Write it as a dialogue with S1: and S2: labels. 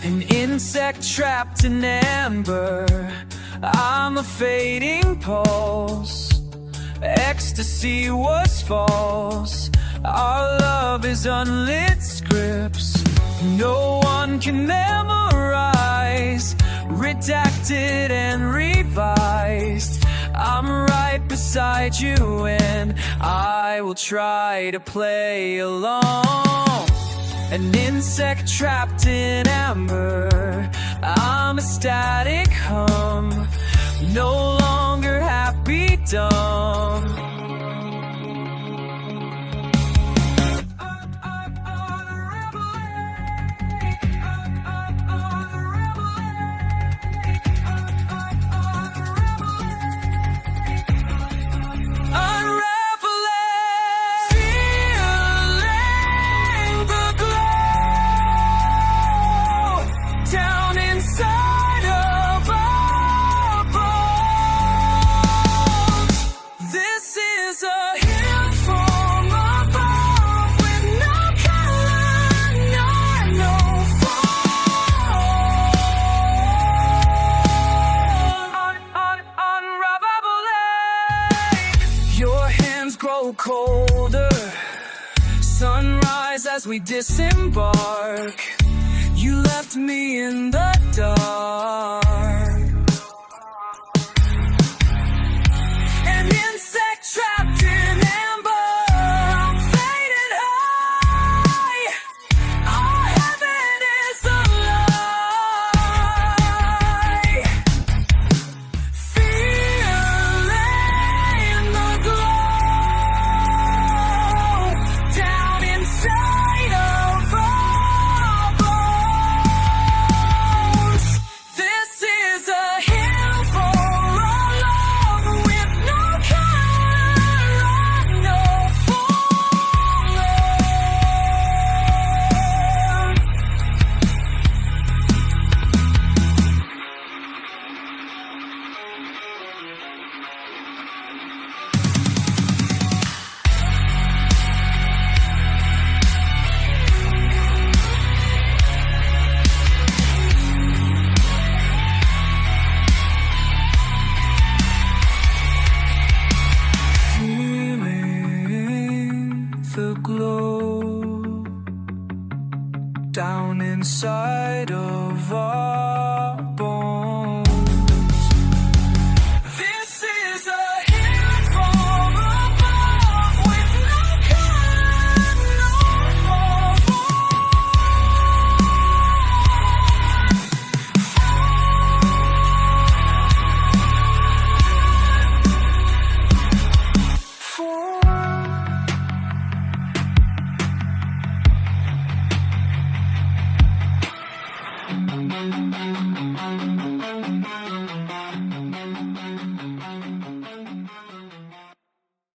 S1: An insect trapped in amber, I'm a fading pulse. Ecstasy was false, our love is unlit scripts no one can memorize, redacted and revised. I'm right beside you and I will try to play along. An insect trapped in amber, I'm a static hum, no longer happy dumb. Colder, sunrise as we disembark. You left me in the dark. An insect trapped in amber, I'm faded high. Our heaven is a lie. Feeling the glow down inside of our bones. This is a hill for a love with no color, no feeling the glow down inside of our bones. This is a hill from above with no color, no for.